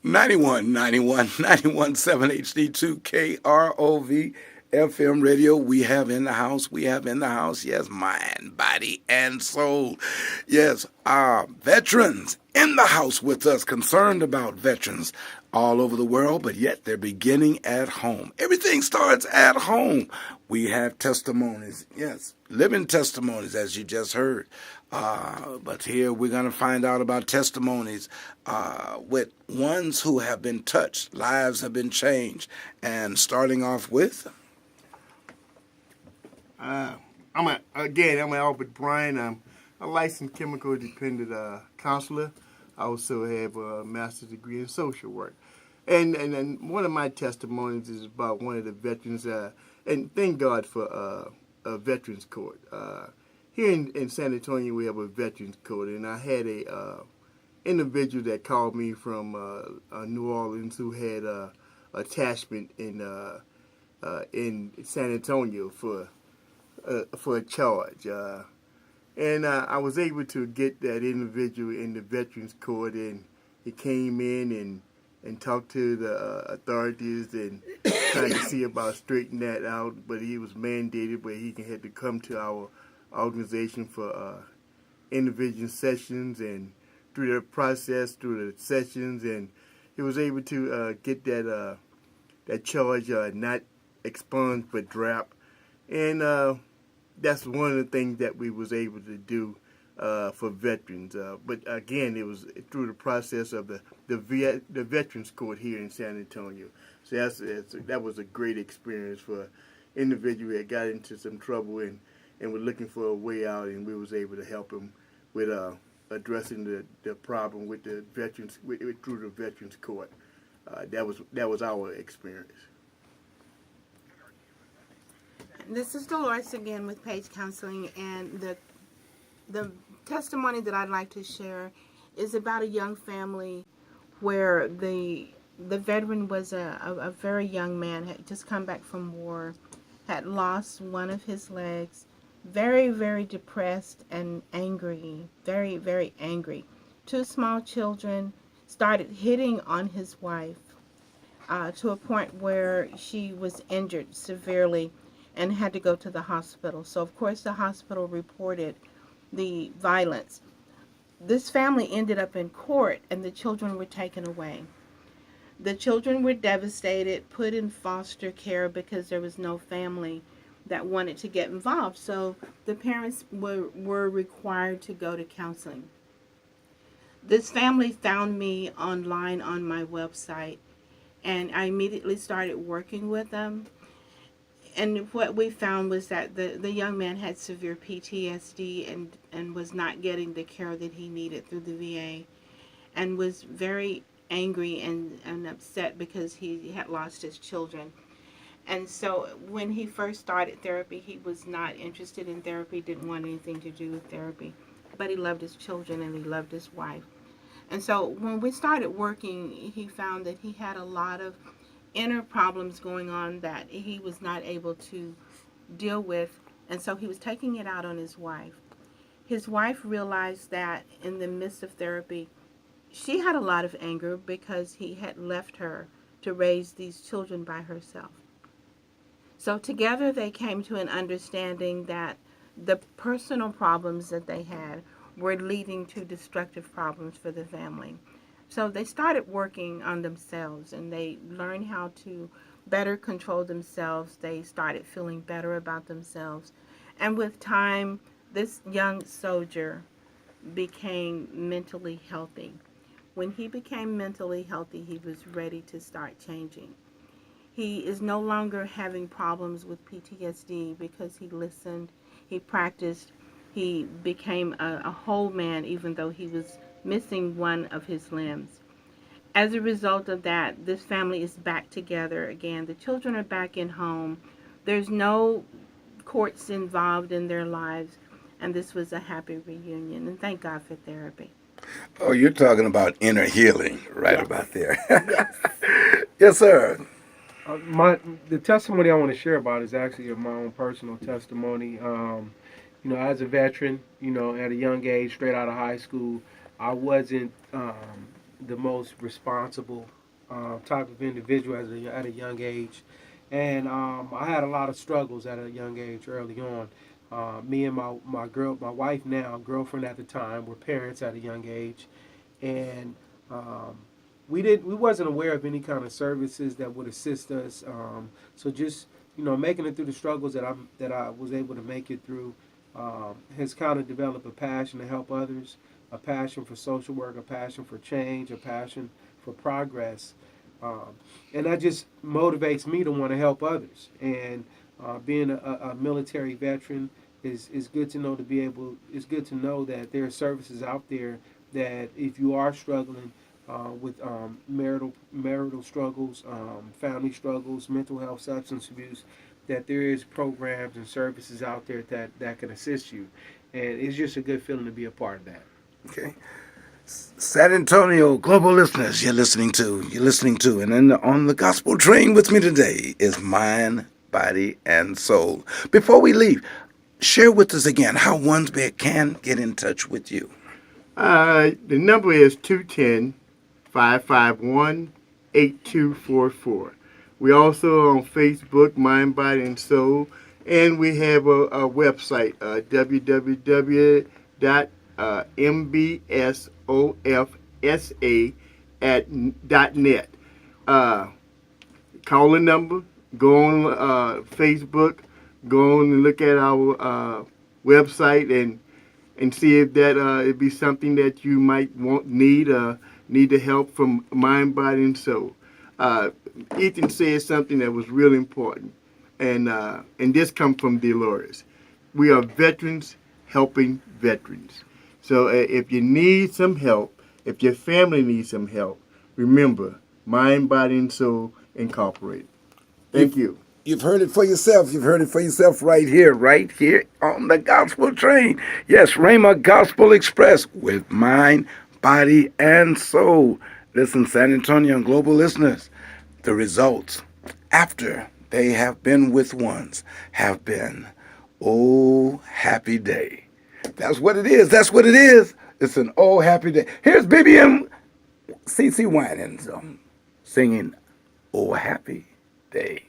91.7 HD2 KROV FM radio. We have in the house. Yes, mind, body, and soul. Yes, our veterans in the house with us, concerned about veterans all over the world, but yet they're beginning at home. Everything starts at home. We have testimonies, yes, living testimonies, as you just heard. But here we're going to find out about testimonies with ones who have been touched, lives have been changed. And starting off with... I'm Albert Bryan. I'm a licensed chemical dependent counselor. I also have a master's degree in social work. And one of my testimonies is about one of the veterans, and thank God for a Veterans Court. Here in San Antonio, we have a Veterans Court, and I had a individual that called me from New Orleans who had attachment in San Antonio for a charge. And I was able to get that individual in the Veterans Court, and he came in and talked to the authorities and trying to see about straightening that out. But he was mandated, but he had to come to our organization for individual sessions, and through the process, through the sessions, and he was able to get that charge not expunged but dropped. And that's one of the things that we was able to do for veterans. But again, it was through the process of the Veterans Court here in San Antonio. So that was a great experience for an individual that got into some trouble and was looking for a way out, and we was able to help him with addressing the problem with the veterans through the Veterans Court. That was our experience. This is Dolores again with Paige Counseling, and the testimony that I'd like to share is about a young family where the veteran was a very young man, had just come back from war, had lost one of his legs, very, very depressed and angry, very, very angry. Two small children, started hitting on his wife to a point where she was injured severely and had to go to the hospital. So, of course, the hospital reported the violence. This family ended up in court, and the children were taken away. The children were devastated, put in foster care because there was no family that wanted to get involved. So the parents were required to go to counseling. This family found me online on my website, and I immediately started working with them. And what we found was that the young man had severe PTSD and was not getting the care that he needed through the VA, and was very angry and upset because he had lost his children. And so when he first started therapy, he was not interested in therapy, didn't want anything to do with therapy, but he loved his children and he loved his wife. And so when we started working, he found that he had a lot of inner problems going on that he was not able to deal with, and so he was taking it out on his wife. His wife realized that in the midst of therapy, she had a lot of anger because he had left her to raise these children by herself. So together they came to an understanding that the personal problems that they had were leading to destructive problems for the family. So they started working on themselves, and they learned how to better control themselves. They started feeling better about themselves. And with time, this young soldier became mentally healthy. When he became mentally healthy, he was ready to start changing. He is no longer having problems with PTSD because he listened, he practiced, he became a whole man even though he was missing one of his limbs. As a result of that, this family is back together again. The children are back in home. There's no courts involved in their lives, and this was a happy reunion. And thank God for therapy. Oh, you're talking about inner healing right Yes. about there. Yes. Yes, sir. The testimony I want to share about is actually my own personal testimony. As a veteran, at a young age, straight out of high school, I wasn't the most responsible type of individual at a young age, and I had a lot of struggles at a young age early on. Me and my wife now, girlfriend at the time, were parents at a young age, and um, we wasn't aware of any kind of services that would assist us. So just making it through the struggles that I was able to make it through has kind of developed a passion to help others, a passion for social work, a passion for change, a passion for progress, and that just motivates me to want to help others. And being a military veteran is good to know to be able. It's good to know that there are services out there that if you are struggling with marital struggles, family struggles, mental health, substance abuse, that there is programs and services out there that can assist you, and it's just a good feeling to be a part of that. Okay. San Antonio global listeners, you're listening to, and then on the gospel train with me today is Mind, Body, and Soul. Before we leave, share with us again how one's bed can get in touch with you. The number is 210-551-8244. We also on Facebook, Mind, Body, and Soul, and we have a website, www.mbsofsa.net. Call the number, go on Facebook, go on and look at our website and see if that it be something that you might need the help from Mind, Body, and Soul. Ethan said something that was really important, and this comes from Dolores. We are veterans helping veterans. So if you need some help, if your family needs some help, remember Mind, Body, and Soul Incorporated. Thank you. You've heard it for yourself. You've heard it for yourself right here on the gospel train. Yes, Rhema Gospel Express with Mind, Body, and Soul. Listen, San Antonio and global listeners, the results after they have been with ones have been, oh, happy day. That's what it is. That's what it is. It's an oh, happy day. Here's BBM CC Winans singing, oh, happy day.